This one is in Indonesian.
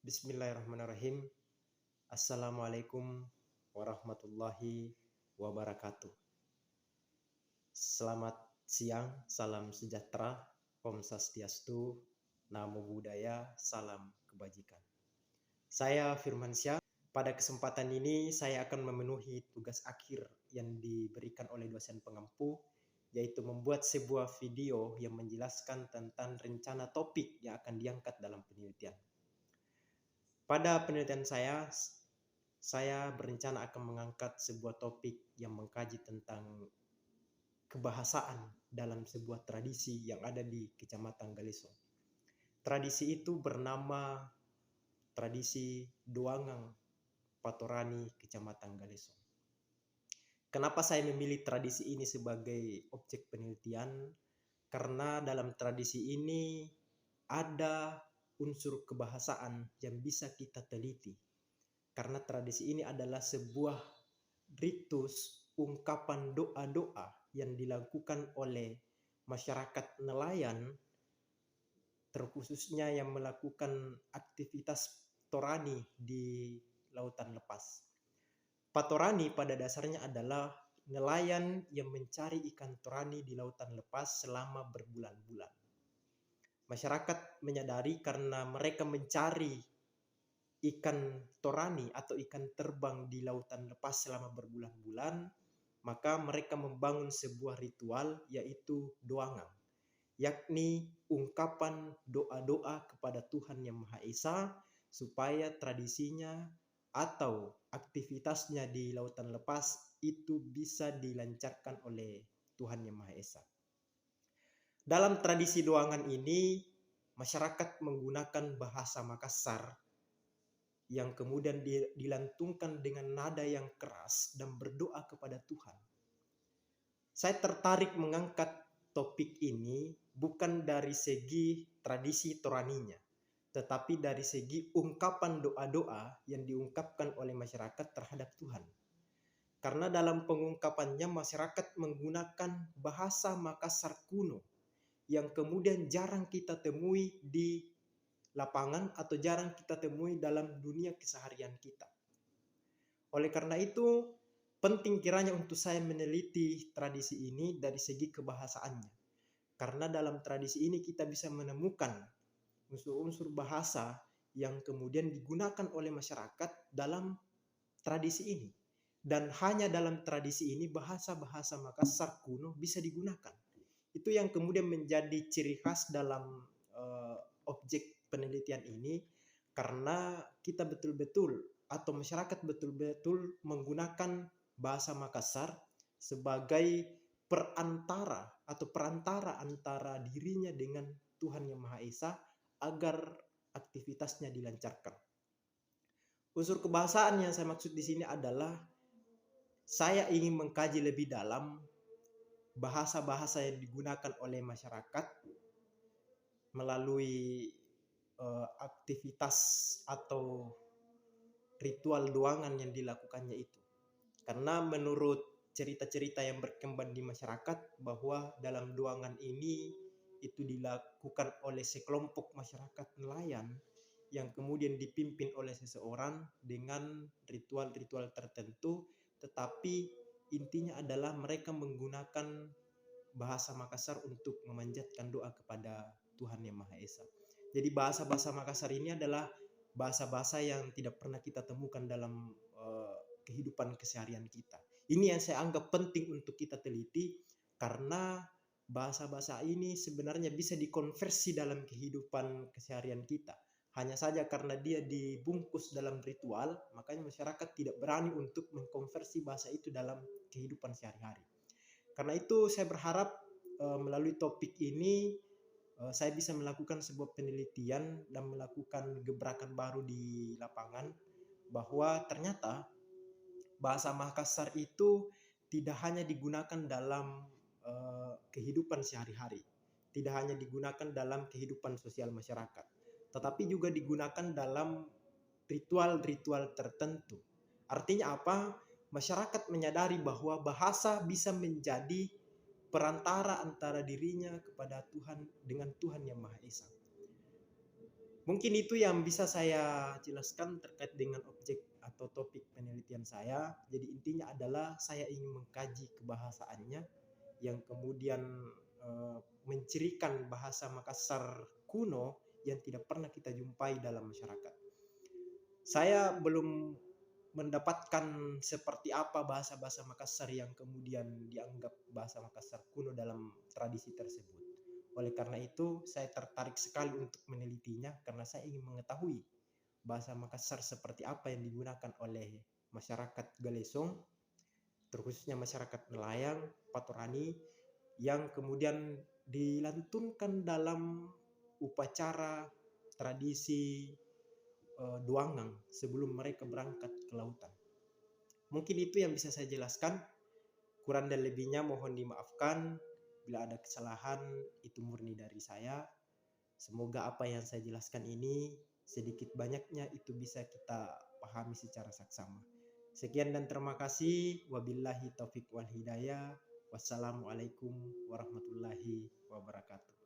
Bismillahirrahmanirrahim. Assalamualaikum warahmatullahi wabarakatuh. Selamat siang, salam sejahtera, Om Swastiastu, Namo Buddhaya, salam kebajikan. Saya Firmansyah. Pada kesempatan ini saya akan memenuhi tugas akhir yang diberikan oleh dosen pengampu, yaitu membuat sebuah video yang menjelaskan tentang rencana topik yang akan diangkat dalam penelitian. Pada penelitian saya berencana akan mengangkat sebuah topik yang mengkaji tentang kebahasaan dalam sebuah tradisi yang ada di Kecamatan Galesong. Tradisi itu bernama tradisi Doangang Patorani Kecamatan Galesong. Kenapa saya memilih tradisi ini sebagai objek penelitian? Karena dalam tradisi ini ada unsur kebahasaan yang bisa kita teliti. Karena tradisi ini adalah sebuah ritus ungkapan doa-doa yang dilakukan oleh masyarakat nelayan, terkhususnya yang melakukan aktivitas torani di lautan lepas. Patorani pada dasarnya adalah nelayan yang mencari ikan torani di lautan lepas selama berbulan-bulan. Masyarakat menyadari karena mereka mencari ikan torani atau ikan terbang di lautan lepas selama berbulan-bulan, maka mereka membangun sebuah ritual yaitu doangang, yakni ungkapan doa-doa kepada Tuhan Yang Maha Esa supaya tradisinya atau aktivitasnya di lautan lepas itu bisa dilancarkan oleh Tuhan Yang Maha Esa. Dalam tradisi doangan ini, masyarakat menggunakan bahasa Makassar yang kemudian dilantungkan dengan nada yang keras dan berdoa kepada Tuhan. Saya tertarik mengangkat topik ini bukan dari segi tradisi toraninya, tetapi dari segi ungkapan doa-doa yang diungkapkan oleh masyarakat terhadap Tuhan. Karena dalam pengungkapannya masyarakat menggunakan bahasa Makassar kuno yang kemudian jarang kita temui di lapangan atau jarang kita temui dalam dunia keseharian kita. Oleh karena itu, penting kiranya untuk saya meneliti tradisi ini dari segi kebahasaannya. Karena dalam tradisi ini kita bisa menemukan unsur-unsur bahasa yang kemudian digunakan oleh masyarakat dalam tradisi ini. Dan hanya dalam tradisi ini bahasa-bahasa Makassar kuno bisa digunakan. Itu yang kemudian menjadi ciri khas dalam objek penelitian ini, karena kita betul-betul atau masyarakat betul-betul menggunakan bahasa Makassar sebagai perantara antara dirinya dengan Tuhan Yang Maha Esa agar aktivitasnya dilancarkan. Unsur kebahasaan yang saya maksud di sini adalah saya ingin mengkaji lebih dalam bahasa-bahasa yang digunakan oleh masyarakat melalui aktivitas atau ritual doangan yang dilakukannya itu. Karena menurut cerita-cerita yang berkembang di masyarakat bahwa dalam doangan ini itu dilakukan oleh sekelompok masyarakat nelayan yang kemudian dipimpin oleh seseorang dengan ritual-ritual tertentu, tetapi intinya adalah mereka menggunakan bahasa Makassar untuk memanjatkan doa kepada Tuhan Yang Maha Esa. Jadi bahasa-bahasa Makassar ini adalah bahasa-bahasa yang tidak pernah kita temukan dalam kehidupan keseharian kita. Ini yang saya anggap penting untuk kita teliti, karena bahasa-bahasa ini sebenarnya bisa dikonversi dalam kehidupan keseharian kita. Hanya saja karena dia dibungkus dalam ritual, makanya masyarakat tidak berani untuk mengkonversi bahasa itu dalam kehidupan sehari-hari. Karena itu saya berharap melalui topik ini saya bisa melakukan sebuah penelitian dan melakukan gebrakan baru di lapangan, bahwa ternyata bahasa Makassar itu tidak hanya digunakan dalam kehidupan sehari-hari, tidak hanya digunakan dalam kehidupan sosial masyarakat, tetapi juga digunakan dalam ritual-ritual tertentu. Artinya apa? Masyarakat menyadari bahwa bahasa bisa menjadi perantara antara dirinya kepada Tuhan dengan Tuhan Yang Maha Esa. Mungkin itu yang bisa saya jelaskan terkait dengan objek atau topik penelitian saya. Jadi intinya adalah saya ingin mengkaji kebahasaannya yang kemudian mencirikan bahasa Makassar kuno yang tidak pernah kita jumpai dalam masyarakat. Saya belum mendapatkan seperti apa bahasa-bahasa Makassar yang kemudian dianggap bahasa Makassar kuno dalam tradisi tersebut. Oleh karena itu, saya tertarik sekali untuk menelitinya karena saya ingin mengetahui bahasa Makassar seperti apa yang digunakan oleh masyarakat Galesong, terkhususnya masyarakat nelayan, Patorani, yang kemudian dilantunkan dalam upacara tradisi Duangang sebelum mereka berangkat ke lautan. Mungkin itu yang bisa saya jelaskan. Kurang dan lebihnya mohon dimaafkan. Bila ada kesalahan, itu murni dari saya. Semoga apa yang saya jelaskan ini sedikit banyaknya itu bisa kita pahami secara saksama. Sekian dan terima kasih. Wabillahi taufik wal hidayah. Wassalamualaikum warahmatullahi wabarakatuh.